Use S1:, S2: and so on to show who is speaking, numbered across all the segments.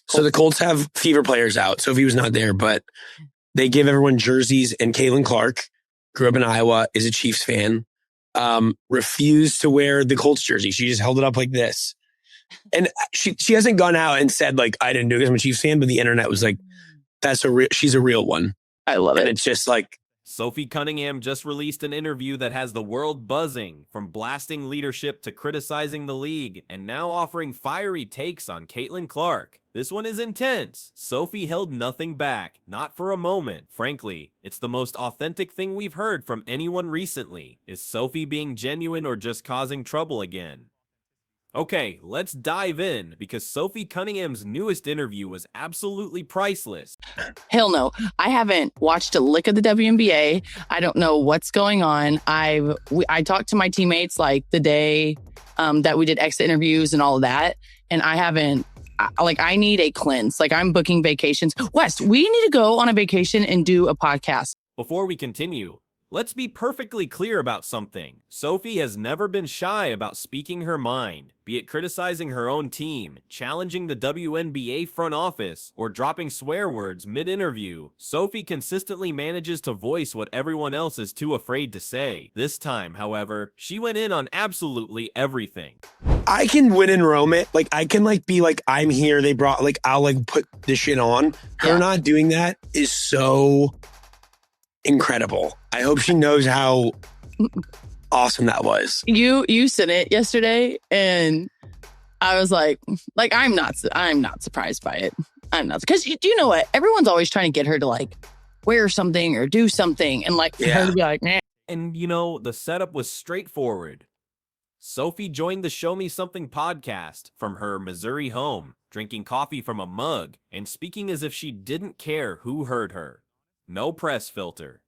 S1: So the Colts have fever players out. Sophie was not there, but they give everyone jerseys. And Caitlin Clark grew up in Iowa, is a Chiefs fan, refused to wear the Colts jersey. She just held it up like this. And she hasn't gone out and said, like, I didn't do it because I'm a Chiefs fan, but the internet was like, she's a real one.
S2: I love it.
S1: And it's just like,
S3: Sophie Cunningham just released an interview that has the world buzzing, from blasting leadership to criticizing the league, and now offering fiery takes on Caitlin Clark. This one is intense. Sophie held nothing back, not for a moment. Frankly, it's the most authentic thing we've heard from anyone recently. Is Sophie being genuine or just causing trouble again? Okay, let's dive in, because Sophie Cunningham's newest interview was absolutely priceless.
S2: Hell no. I haven't watched a lick of the WNBA. I don't know what's going on. I talked to my teammates like the day that we did exit interviews and all of that. And I haven't, I need a cleanse. Like, I'm booking vacations. Wes, we need to go on a vacation and do a podcast.
S3: Before we continue, let's be perfectly clear about something. Sophie has never been shy about speaking her mind, be it criticizing her own team, challenging the WNBA front office, or dropping swear words mid-interview. Sophie consistently manages to voice what everyone else is too afraid to say. This time, however, she went in on absolutely everything.
S1: I can win and roam it. Like, I can be like, I'm here. They brought, like, I'll put this shit on. Her not doing that is so incredible. I hope she knows how awesome that was.
S2: You said it yesterday, and I was like I'm not surprised by it. I'm not, because you know what? Everyone's always trying to get her to wear something or do something, and for her to be like, nah.
S3: And the setup was straightforward. Sophie joined the Show Me Something podcast from her Missouri home, drinking coffee from a mug and speaking as if she didn't care who heard her. No press filter.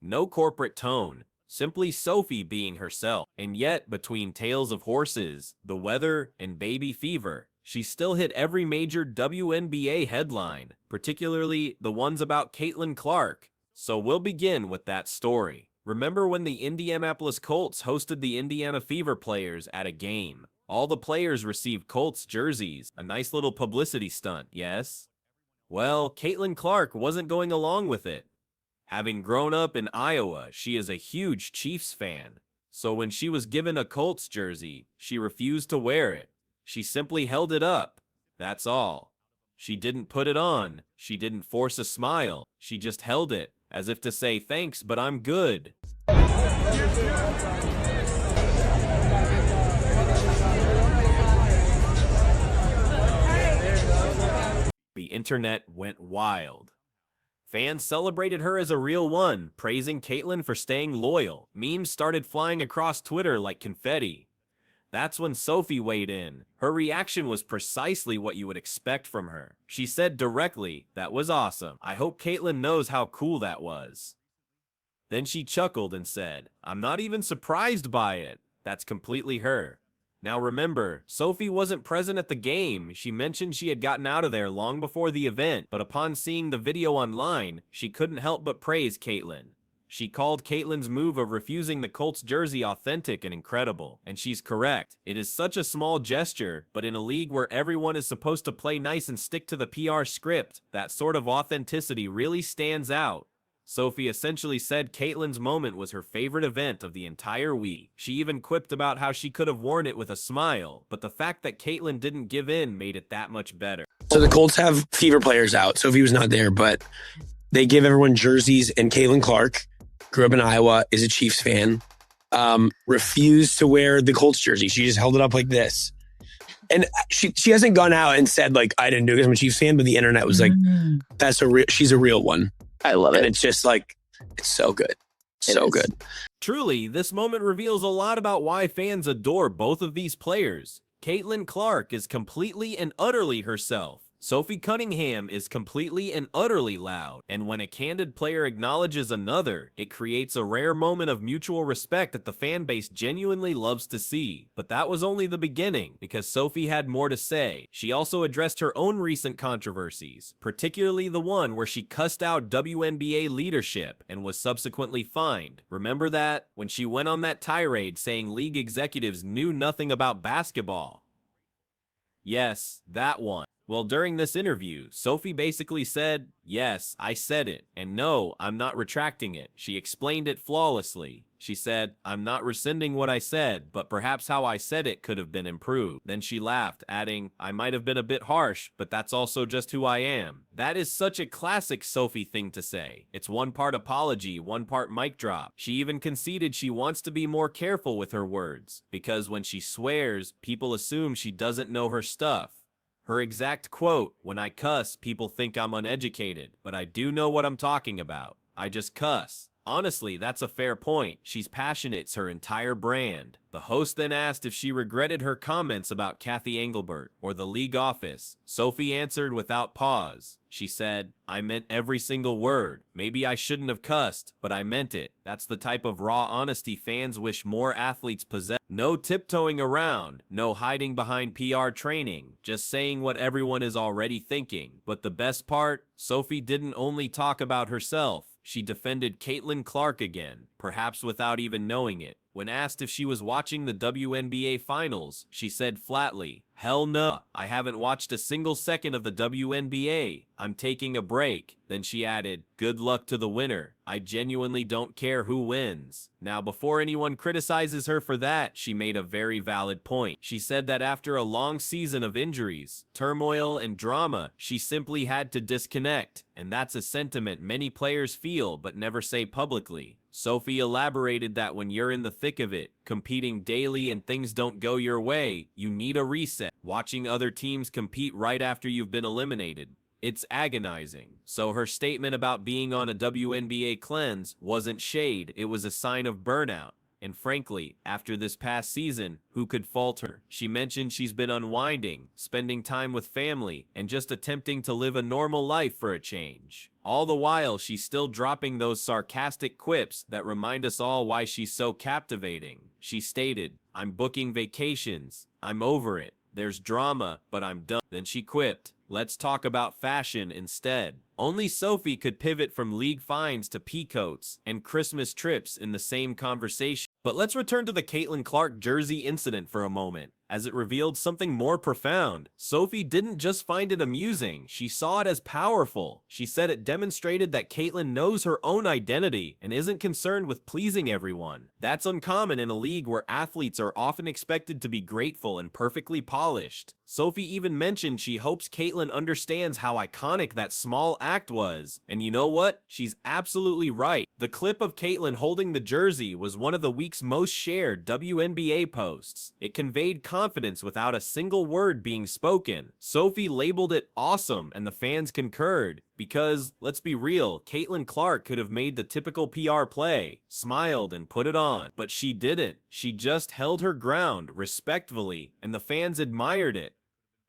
S3: No corporate tone, simply Sophie being herself. And yet, between tales of horses, the weather, and baby fever, she still hit every major WNBA headline, particularly the ones about Caitlin Clark. So we'll begin with that story. Remember when the Indianapolis Colts hosted the Indiana Fever players at a game? All the players received Colts jerseys, a nice little publicity stunt, yes? Well, Caitlin Clark wasn't going along with it. Having grown up in Iowa, she is a huge Chiefs fan. So when she was given a Colts jersey, she refused to wear it. She simply held it up. That's all. She didn't put it on. She didn't force a smile. She just held it, as if to say, thanks, but I'm good. The internet went wild. Fans celebrated her as a real one, praising Caitlin for staying loyal. Memes started flying across Twitter like confetti. That's when Sophie weighed in. Her reaction was precisely what you would expect from her. She said directly, "That was awesome. I hope Caitlin knows how cool that was." Then she chuckled and said, "I'm not even surprised by it. That's completely her." Now remember, Sophie wasn't present at the game. She mentioned she had gotten out of there long before the event, but upon seeing the video online, she couldn't help but praise Caitlin. She called Caitlin's move of refusing the Colts jersey authentic and incredible, and she's correct. It is such a small gesture, but in a league where everyone is supposed to play nice and stick to the PR script, that sort of authenticity really stands out. Sophie essentially said Caitlin's moment was her favorite event of the entire week. She even quipped about how she could have worn it with a smile, but the fact that Caitlin didn't give in made it that much better.
S1: So the Colts have fever players out. Sophie was not there, but they give everyone jerseys. And Caitlin Clark grew up in Iowa, is a Chiefs fan, refused to wear the Colts jersey. She just held it up like this. And she hasn't gone out and said, I didn't do it because I'm a Chiefs fan, but the internet was like, she's a real one.
S2: I love it.
S1: And it's just it's so good. So good.
S3: Truly, this moment reveals a lot about why fans adore both of these players. Caitlin Clark is completely and utterly herself. Sophie Cunningham is completely and utterly loud, and when a candid player acknowledges another, it creates a rare moment of mutual respect that the fan base genuinely loves to see. But that was only the beginning, because Sophie had more to say. She also addressed her own recent controversies, particularly the one where she cussed out WNBA leadership and was subsequently fined. Remember that? When she went on that tirade saying league executives knew nothing about basketball. Yes, that one. Well, during this interview, Sophie basically said, "Yes, I said it, and no, I'm not retracting it." She explained it flawlessly. She said, "I'm not rescinding what I said, but perhaps how I said it could have been improved." Then she laughed, adding, "I might have been a bit harsh, but that's also just who I am." That is such a classic Sophie thing to say. It's one part apology, one part mic drop. She even conceded she wants to be more careful with her words, because when she swears, people assume she doesn't know her stuff. Her exact quote, "When I cuss, people think I'm uneducated, but I do know what I'm talking about. I just cuss." Honestly, that's a fair point. She's passionate, it's her entire brand. The host then asked if she regretted her comments about Kathy Engelbert or the league office. Sophie answered without pause. She said, "I meant every single word. Maybe I shouldn't have cussed, but I meant it." That's the type of raw honesty fans wish more athletes possess. No tiptoeing around, no hiding behind PR training, just saying what everyone is already thinking. But the best part, Sophie didn't only talk about herself. She defended Caitlin Clark again, perhaps without even knowing it. When asked if she was watching the WNBA finals, she said flatly, "Hell no, I haven't watched a single second of the WNBA. I'm taking a break." Then she added, "Good luck to the winner. I genuinely don't care who wins." Now, before anyone criticizes her for that, she made a very valid point. She said that after a long season of injuries, turmoil, and drama, she simply had to disconnect. And that's a sentiment many players feel but never say publicly. Sophie elaborated that when you're in the thick of it, competing daily and things don't go your way, you need a reset. Watching other teams compete right after you've been eliminated, it's agonizing. So her statement about being on a WNBA cleanse wasn't shade, it was a sign of burnout. And frankly, after this past season, who could fault her? She mentioned she's been unwinding, spending time with family, and just attempting to live a normal life for a change. All the while, she's still dropping those sarcastic quips that remind us all why she's so captivating. She stated, "I'm booking vacations. I'm over it. There's drama, but I'm done." Then she quipped, "Let's talk about fashion instead." Only Sophie could pivot from league fines to peacoats and Christmas trips in the same conversation. But let's return to the Caitlin Clark jersey incident for a moment, as it revealed something more profound. Sophie didn't just find it amusing, she saw it as powerful. She said it demonstrated that Caitlin knows her own identity and isn't concerned with pleasing everyone. That's uncommon in a league where athletes are often expected to be grateful and perfectly polished. Sophie even mentioned she hopes Caitlin understands how iconic that small act was. And you know what? She's absolutely right. The clip of Caitlin holding the jersey was one of the week's most shared WNBA posts. It conveyed confidence without a single word being spoken. Sophie labeled it awesome, and the fans concurred. Because, let's be real, Caitlin Clark could have made the typical PR play, smiled and put it on, but she didn't. She just held her ground respectfully, and the fans admired it.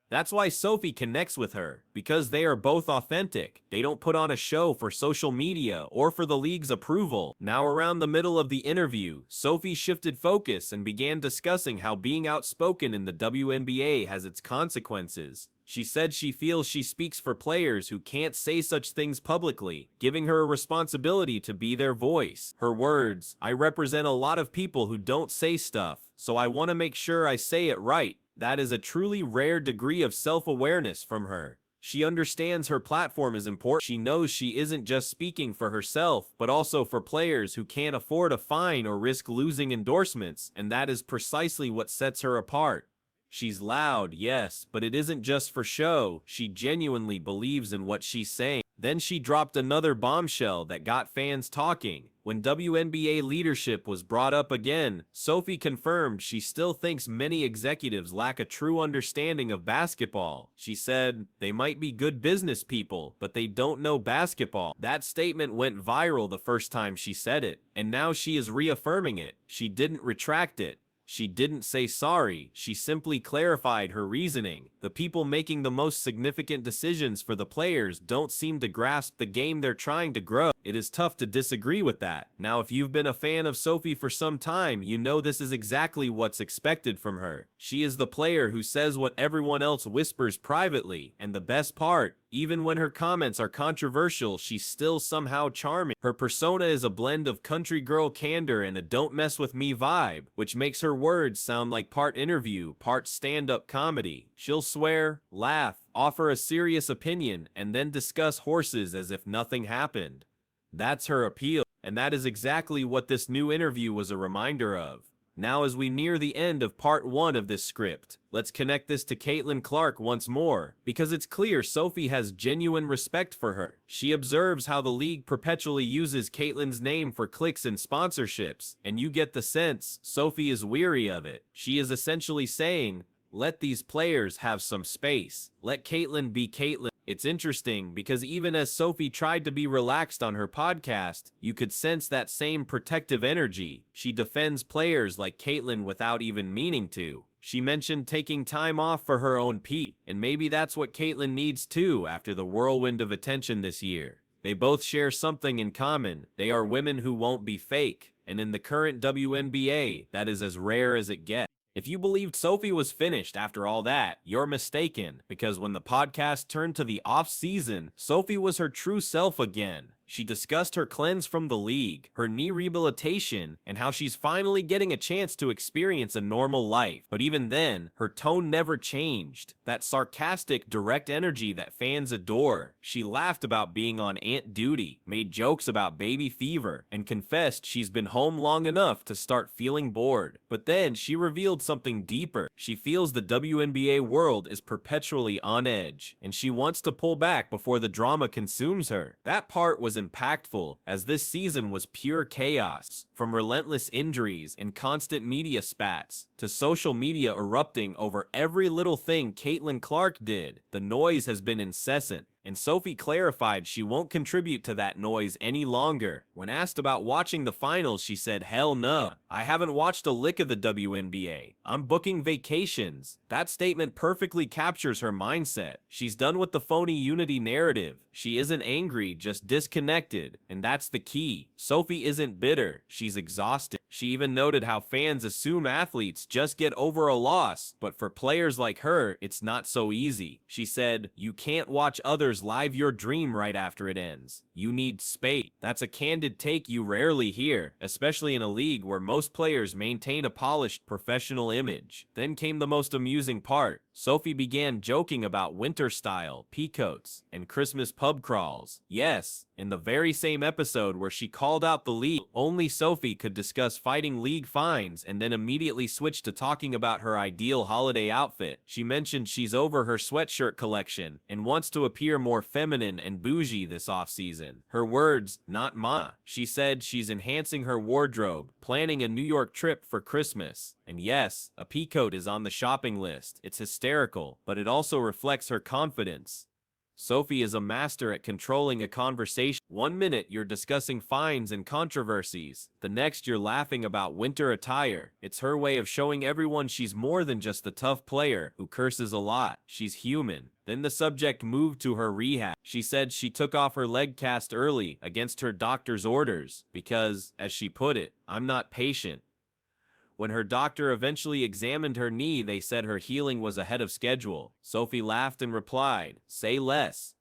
S3: That's why Sophie connects with her, because they are both authentic. They don't put on a show for social media or for the league's approval. Now, around the middle of the interview, Sophie shifted focus and began discussing how being outspoken in the WNBA has its consequences. She said she feels she speaks for players who can't say such things publicly, giving her a responsibility to be their voice. Her words, "I represent a lot of people who don't say stuff, so I want to make sure I say it right." That is a truly rare degree of self-awareness from her. She understands her platform is important. She knows she isn't just speaking for herself, but also for players who can't afford a fine or risk losing endorsements, and that is precisely what sets her apart. She's loud, yes, but it isn't just for show. She genuinely believes in what she's saying. Then she dropped another bombshell that got fans talking. When WNBA leadership was brought up again, Sophie confirmed she still thinks many executives lack a true understanding of basketball. She said, "They might be good business people, but they don't know basketball." That statement went viral the first time she said it, and now she is reaffirming it. She didn't retract it. She didn't say sorry, she simply clarified her reasoning. The people making the most significant decisions for the players don't seem to grasp the game they're trying to grow. It is tough to disagree with that. Now, if you've been a fan of Sophie for some time, you know this is exactly what's expected from her. She is the player who says what everyone else whispers privately, and the best part, even when her comments are controversial, she's still somehow charming. Her persona is a blend of country girl candor and a don't mess with me vibe, which makes her words sound like part interview, part stand-up comedy. She'll swear, laugh, offer a serious opinion, and then discuss horses as if nothing happened. That's her appeal, and that is exactly what this new interview was a reminder of. Now, as we near the end of part 1 of this script, let's connect this to Caitlin Clark once more, because it's clear Sophie has genuine respect for her. She observes how the league perpetually uses Caitlin's name for clicks and sponsorships, and you get the sense Sophie is weary of it. She is essentially saying, let these players have some space. Let Caitlin be Caitlin. It's interesting because even as Sophie tried to be relaxed on her podcast, you could sense that same protective energy. She defends players like Caitlin without even meaning to. She mentioned taking time off for her own peace, and maybe that's what Caitlin needs too after the whirlwind of attention this year. They both share something in common. They are women who won't be fake, and in the current WNBA, that is as rare as it gets. If you believed Sophie was finished after all that, you're mistaken, because when the podcast turned to the off-season, Sophie was her true self again. She discussed her cleanse from the league, her knee rehabilitation, and how she's finally getting a chance to experience a normal life. But even then, her tone never changed. That sarcastic, direct energy that fans adore. She laughed about being on aunt duty, made jokes about baby fever, and confessed she's been home long enough to start feeling bored. But then she revealed something deeper. She feels the WNBA world is perpetually on edge, and she wants to pull back before the drama consumes her. That part was impactful, as this season was pure chaos. From relentless injuries and constant media spats, to social media erupting over every little thing Caitlin Clark did, the noise has been incessant. And Sophie clarified she won't contribute to that noise any longer. When asked about watching the finals, she said, "Hell no. I haven't watched a lick of the WNBA. I'm booking vacations." That statement perfectly captures her mindset. She's done with the phony unity narrative. She isn't angry, just disconnected. And that's the key. Sophie isn't bitter. She's exhausted. She even noted how fans assume athletes just get over a loss, but for players like her, it's not so easy. She said, "You can't watch others live your dream right after it ends. You need space." That's a candid take you rarely hear, especially in a league where most players maintain a polished professional image. Then came the most amusing part. Sophie began joking about winter style, peacoats, and Christmas pub crawls. Yes, in the very same episode where she called out the league, only Sophie could discuss fighting league fines and then immediately switch to talking about her ideal holiday outfit. She mentioned she's over her sweatshirt collection and wants to appear more feminine and bougie this off-season. Her words, not mine. She said she's enhancing her wardrobe, planning a New York trip for Christmas. And yes, a peacoat is on the shopping list. It's hysterical, but it also reflects her confidence. Sophie is a master at controlling a conversation. One minute you're discussing fines and controversies. The next you're laughing about winter attire. It's her way of showing everyone she's more than just the tough player who curses a lot. She's human. Then the subject moved to her rehab. She said she took off her leg cast early against her doctor's orders because, as she put it, "I'm not patient." When her doctor eventually examined her knee, they said her healing was ahead of schedule. Sophie laughed and replied, "Say less."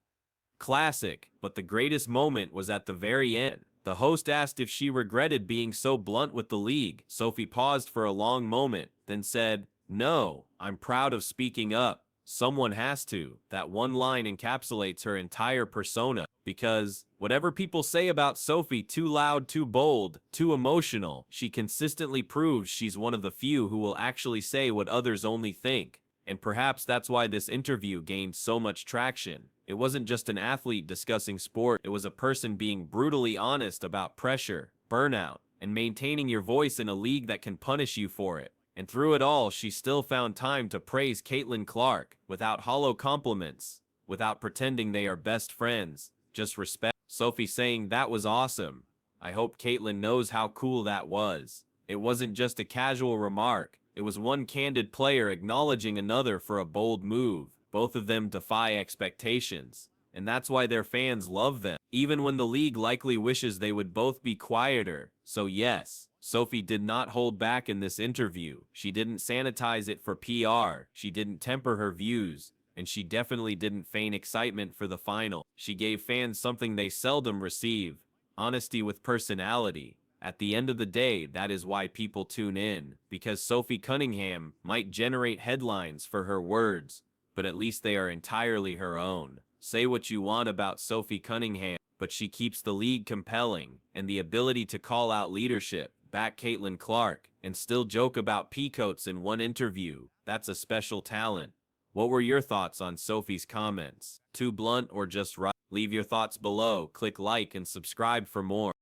S3: Classic, but the greatest moment was at the very end. The host asked if she regretted being so blunt with the league. Sophie paused for a long moment, then said, "No, I'm proud of speaking up. Someone has to." That one line encapsulates her entire persona, because whatever people say about Sophie, too loud, too bold, too emotional, she consistently proves she's one of the few who will actually say what others only think. And perhaps that's why this interview gained so much traction. It wasn't just an athlete discussing sport, it was a person being brutally honest about pressure, burnout, and maintaining your voice in a league that can punish you for it. And through it all, she still found time to praise Caitlin Clark, without hollow compliments, without pretending they are best friends, just respect. Sophie saying that was awesome. I hope Caitlin knows how cool that was. It wasn't just a casual remark. It was one candid player acknowledging another for a bold move. Both of them defy expectations. And that's why their fans love them, even when the league likely wishes they would both be quieter. So yes, Sophie did not hold back in this interview. She didn't sanitize it for PR. She didn't temper her views. And she definitely didn't feign excitement for the final. She gave fans something they seldom receive: honesty with personality. At the end of the day, that is why people tune in, because Sophie Cunningham might generate headlines for her words, but at least they are entirely her own. Say what you want about Sophie Cunningham, but she keeps the league compelling, and the ability to call out leadership, back Caitlin Clark, and still joke about peacoats in one interview. That's a special talent. What were your thoughts on Sophie's comments? Too blunt or just right? Leave your thoughts below, click like and subscribe for more.